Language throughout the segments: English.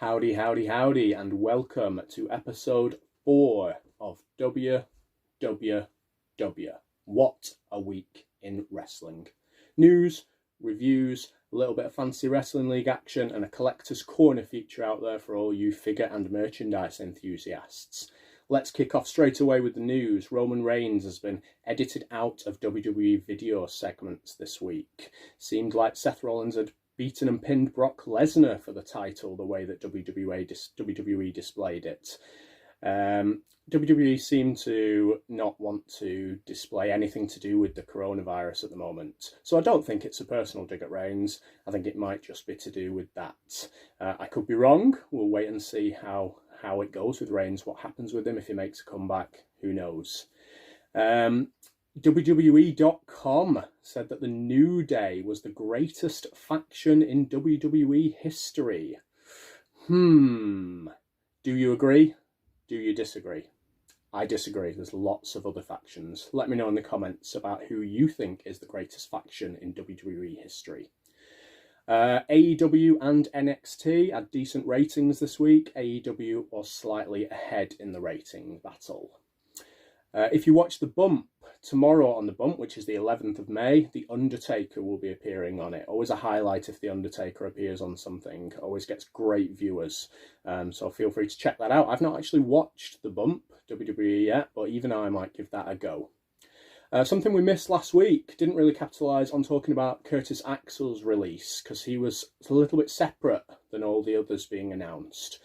Howdy, howdy, howdy, and welcome to episode 4 of WWW. What a week in wrestling. News, reviews, a little bit of fancy wrestling league action, and a collector's corner feature out there for all you figure and merchandise enthusiasts. Let's kick off straight away with the news. Roman Reigns has been edited out of WWE video segments this week. Seemed like Seth Rollins had beaten and pinned Brock Lesnar for the title the way that WWE displayed it. WWE seem to not want to display anything to do with the coronavirus at the moment. So I don't think it's a personal dig at Reigns. I think it might just be to do with that. I could be wrong. We'll wait and see how it goes with Reigns, what happens with him, if he makes a comeback, who knows. WWE.com said that the New Day was the greatest faction in WWE history. Do you agree? Do you disagree? I disagree. There's lots of other factions. Let me know in the comments about who you think is the greatest faction in WWE history. AEW and NXT had decent ratings this week. AEW was slightly ahead in the rating battle. If you watch The Bump, tomorrow on The Bump, which is the 11th of May, The Undertaker will be appearing on it. Always a highlight if The Undertaker appears on something. Always gets great viewers. So feel free to check that out. I've not actually watched The Bump, WWE, yet, but even I might give that a go. Something we missed last week, didn't really capitalise on talking about Curtis Axel's release, because he was a little bit separate than all the others being announced.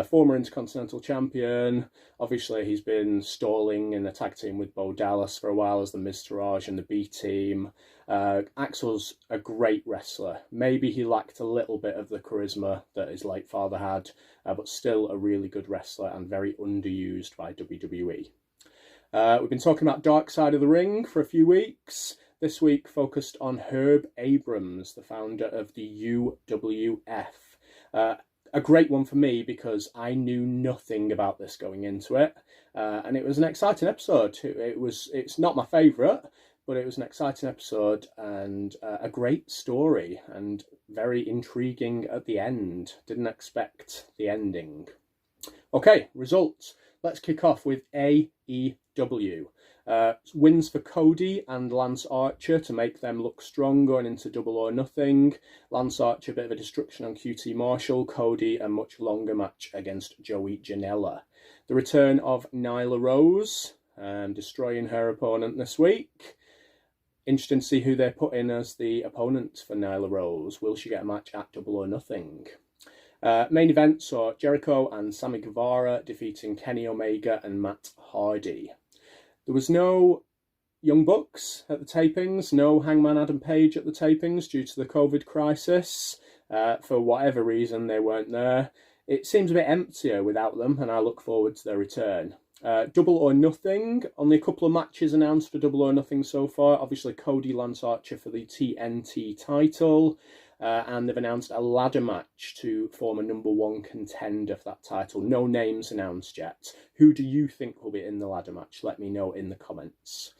Former Intercontinental Champion, obviously he's been stalling in a tag team with Bo Dallas for a while as the Miztourage and the B-Team. Axel's a great wrestler. Maybe he lacked a little bit of the charisma that his late father had, but still a really good wrestler and very underused by WWE. We've been talking about Dark Side of the Ring for a few weeks. This week focused on Herb Abrams, the founder of the UWF. A great one for me because I knew nothing about this going into it. And it was an exciting episode. It's not my favourite, but it was an exciting episode and a great story and very intriguing at the end. Didn't expect the ending. Okay, results. Let's kick off with AEW. Wins for Cody and Lance Archer to make them look strong going into Double or Nothing. Lance Archer, a bit of a destruction on QT Marshall. Cody, a much longer match against Joey Janela. The return of Nyla Rose, destroying her opponent this week. Interesting to see who they put in as the opponent for Nyla Rose. Will she get a match at Double or Nothing? Main event saw Jericho and Sammy Guevara defeating Kenny Omega and Matt Hardy. There was no Young Bucks at the tapings, no Hangman Adam Page at the tapings due to the COVID crisis. For whatever reason, they weren't there. It seems a bit emptier without them, and I look forward to their return. Double or Nothing, only a couple of matches announced for Double or Nothing so far. Obviously, Cody, Lance Archer for the TNT title. And they've announced a ladder match to form a number one contender for that title. No names announced yet. Who do you think will be in the ladder match? Let me know in the comments.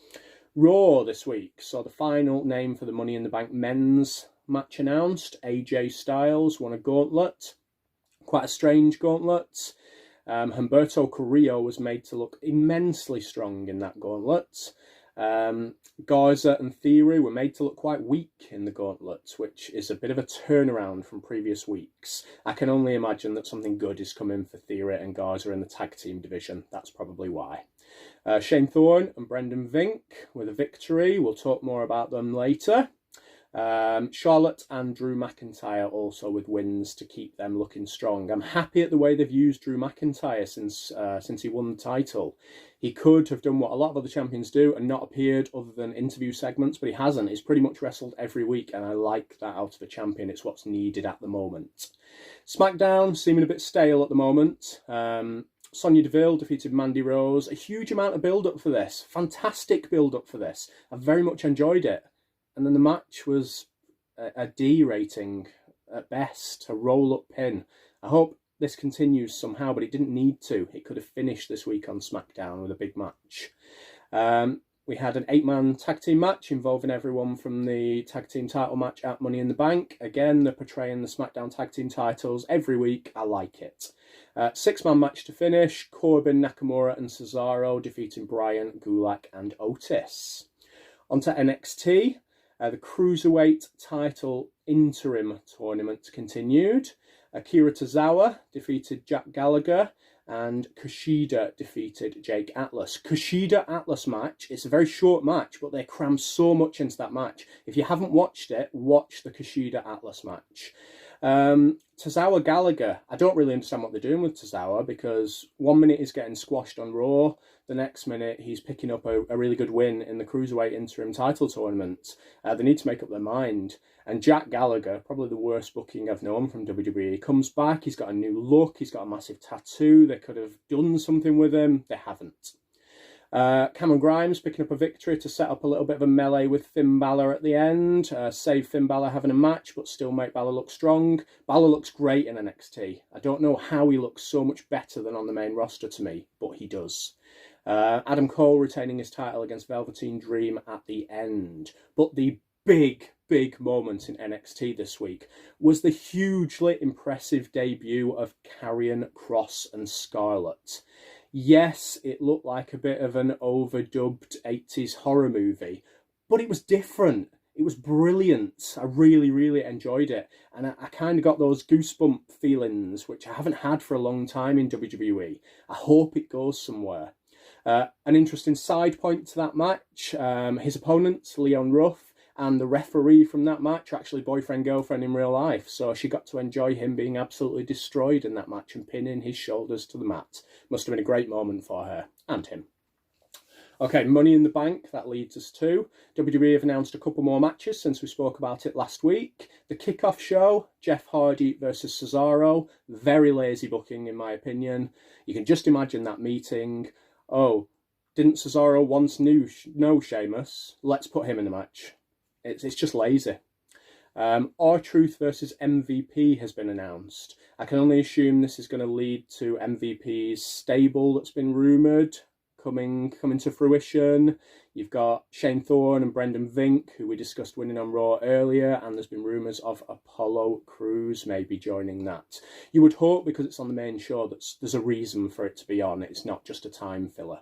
Raw this week saw the final name for the Money in the Bank men's match announced. AJ Styles won a gauntlet. Quite a strange gauntlet. Humberto Carrillo was made to look immensely strong in that gauntlet. Garza and Theory were made to look quite weak in the gauntlet, which is a bit of a turnaround from previous weeks. I can only imagine that something good is coming for Theory and Garza in the tag team division. That's probably why. Shane Thorne and Brendan Vink with a victory. We'll talk more about them later. Charlotte and Drew McIntyre also with wins to keep them looking strong. I'm happy at the way they've used Drew McIntyre since he won the title. He could have done what a lot of other champions do and not appeared other than interview segments, but he hasn't. He's pretty much wrestled every week, and I like that out of a champion. It's what's needed at the moment. SmackDown seeming a bit stale at the moment. Sonya Deville defeated Mandy Rose. A huge amount of build-up for this. Fantastic build-up for this. I very much enjoyed it. And then the match was a D rating at best, a roll-up pin. I hope this continues somehow, but it didn't need to. It could have finished this week on SmackDown with a big match. we had an 8-man tag team match involving everyone from the tag team title match at Money in the Bank. Again, they're portraying the SmackDown tag team titles every week. I like it. 6-man match to finish. Corbin, Nakamura and Cesaro defeating Bryan, Gulak and Otis. Onto NXT. The Cruiserweight title interim tournament continued. Akira Tozawa defeated Jack Gallagher and Kushida defeated Jake Atlas. Kushida Atlas match, it's a very short match, but they crammed so much into that match. If you haven't watched it, watch the Kushida Atlas match. Tozawa Gallagher, I don't really understand what they're doing with Tozawa, because 1 minute he's getting squashed on Raw, the next minute he's picking up a really good win in the Cruiserweight interim title tournament. They need to make up their mind. And Jack Gallagher, probably the worst booking I've known from WWE, comes back, he's got a new look, he's got a massive tattoo, they could have done something with him, they haven't. Cameron Grimes picking up a victory to set up a little bit of a melee with Finn Balor at the end. Save Finn Balor having a match, but still make Balor look strong. Balor looks great in NXT. I don't know how he looks so much better than on the main roster to me, but he does. Adam Cole retaining his title against Velveteen Dream at the end. But the big moment in NXT this week was the hugely impressive debut of Karrion Kross and Scarlett. Yes, it looked like a bit of an overdubbed 80s horror movie, but it was different. It was brilliant. I really enjoyed it. And I kind of got those goosebump feelings, which I haven't had for a long time in WWE. I hope it goes somewhere. An interesting side point to that match, his opponent, Leon Ruff, and the referee from that match are actually boyfriend-girlfriend in real life, so she got to enjoy him being absolutely destroyed in that match and pinning his shoulders to the mat. Must have been a great moment for her, and him. Okay, Money in the Bank, that leads us to. WWE have announced a couple more matches since we spoke about it last week. The kickoff show, Jeff Hardy versus Cesaro. Very lazy booking, in my opinion. You can just imagine that meeting. Oh, didn't Cesaro once know Sheamus? Let's put him in the match. It's just lazy. R-Truth versus MVP has been announced. I can only assume this is going to lead to MVP's stable that's been rumoured coming to fruition. You've got Shane Thorne and Brendan Vink, who we discussed winning on Raw earlier, and there's been rumours of Apollo Crews maybe joining that. You would hope, because it's on the main show, that there's a reason for it to be on. It's not just a time filler.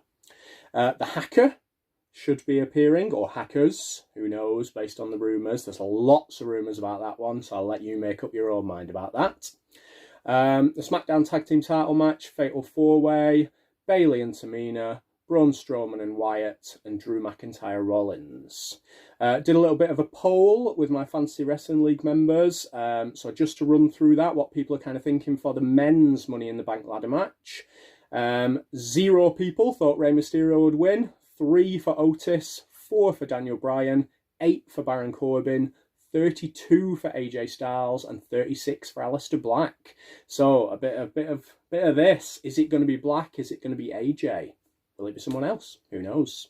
The Hacker should be appearing, or Hackers, who knows, based on the rumours. There's lots of rumours about that one, so I'll let you make up your own mind about that. The SmackDown Tag Team title match, Fatal 4-Way, Bayley and Tamina, Braun Strowman and Wyatt, and Drew McIntyre Rollins. Did a little bit of a poll with my Fantasy Wrestling League members, so just to run through that, what people are kind of thinking for the men's Money in the Bank ladder match. 0 people thought Rey Mysterio would win. 3 for Otis, 4 for Daniel Bryan, 8 for Baron Corbin, 32 for AJ Styles, and 36 for Aleister Black. So a bit of this. Is it going to be Black? Is it going to be AJ? Will it be someone else? Who knows?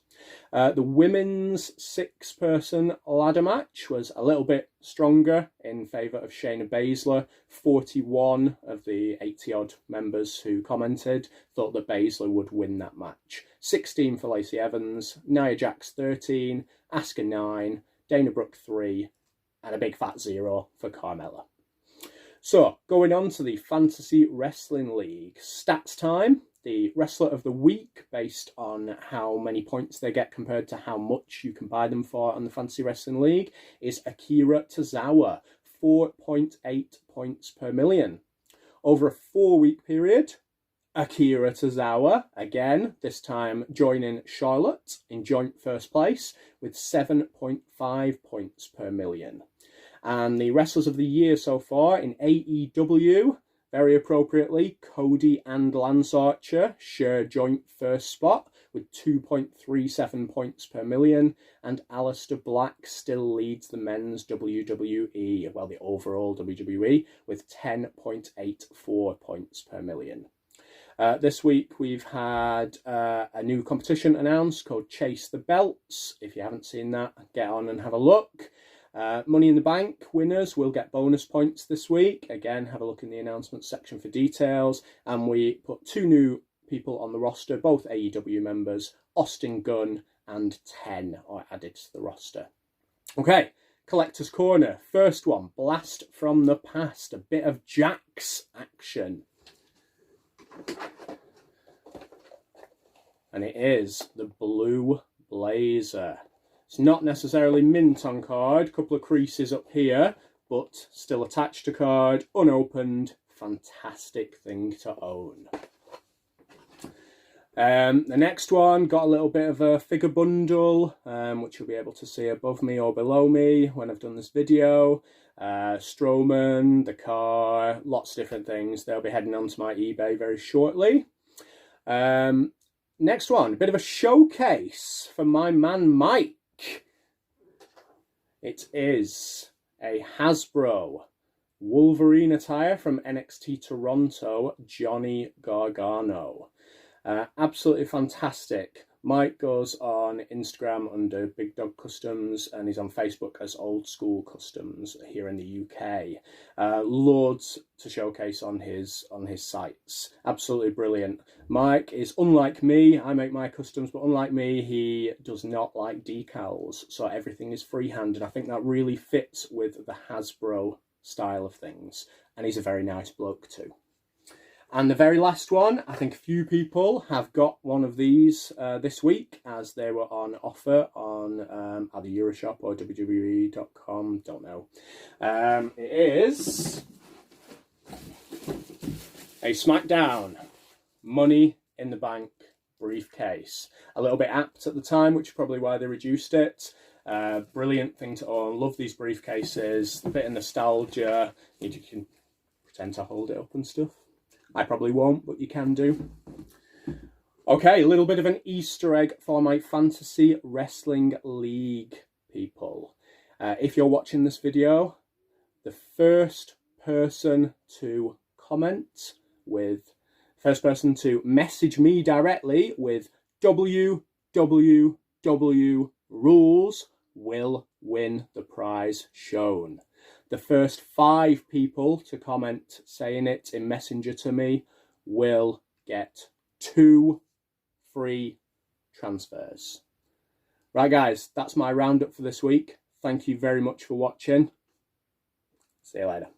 The women's 6-person ladder match was a little bit stronger in favour of Shayna Baszler. 41 of the 80-odd members who commented thought that Baszler would win that match. 16 for Lacey Evans, Nia Jax 13, Asuka 9, Dana Brooke 3, and a big fat 0 for Carmella. So, going on to the Fantasy Wrestling League. Stats time. The Wrestler of the Week, based on how many points they get compared to how much you can buy them for on the Fantasy Wrestling League, is Akira Tozawa, 4.8 points per million. Over a 4-week period, Akira Tozawa, again, this time joining Charlotte in joint first place with 7.5 points per million. And the Wrestlers of the Year so far in AEW, very appropriately, Cody and Lance Archer share joint first spot with 2.37 points per million, and Aleister Black still leads the men's WWE, well, the overall WWE, with 10.84 points per million. This week we've had a new competition announced called Chase the Belts. If you haven't seen that, get on and have a look. Money in the Bank winners will get bonus points this week. Again, have a look in the announcements section for details. And we put 2 new people on the roster, both AEW members, Austin Gunn 110 are added to the roster. Okay, Collector's Corner. First one, Blast from the Past. A bit of Jakks action. And it is the Blue Blazer. It's not necessarily mint on card. Couple of creases up here, but still attached to card, unopened. Fantastic thing to own. The next one, got a little bit of a figure bundle, which you'll be able to see above me or below me when I've done this video. Strowman, the car, lots of different things. They'll be heading onto my eBay very shortly. Next one, a bit of a showcase for my man Mike. It is a Hasbro Wolverine attire from NXT Toronto, Johnny Gargano. Absolutely fantastic. Mike goes on Instagram under Big Dog Customs, and he's on Facebook as Old School Customs here in the UK. Loads to showcase on his sites. Absolutely brilliant. Mike is unlike me. I make my customs, but unlike me, he does not like decals, so everything is freehand, and I think that really fits with the Hasbro style of things. And he's a very nice bloke too. And the very last one, I think a few people have got one of these this week, as they were on offer on either Euroshop or WWE.com, don't know. It is a SmackDown Money in the Bank briefcase. A little bit apt at the time, which is probably why they reduced it. Brilliant thing to own. Love these briefcases. A bit of nostalgia. You can pretend to hold it up and stuff. I probably won't, but you can do. Okay, a little bit of an Easter egg for my Fantasy Wrestling League people. If you're watching this video, the first person to message me directly with WWW rules will win the prize shown. The first 5 people to comment saying it in Messenger to me will get 2 free transfers. Right, guys, that's my roundup for this week. Thank you very much for watching. See you later.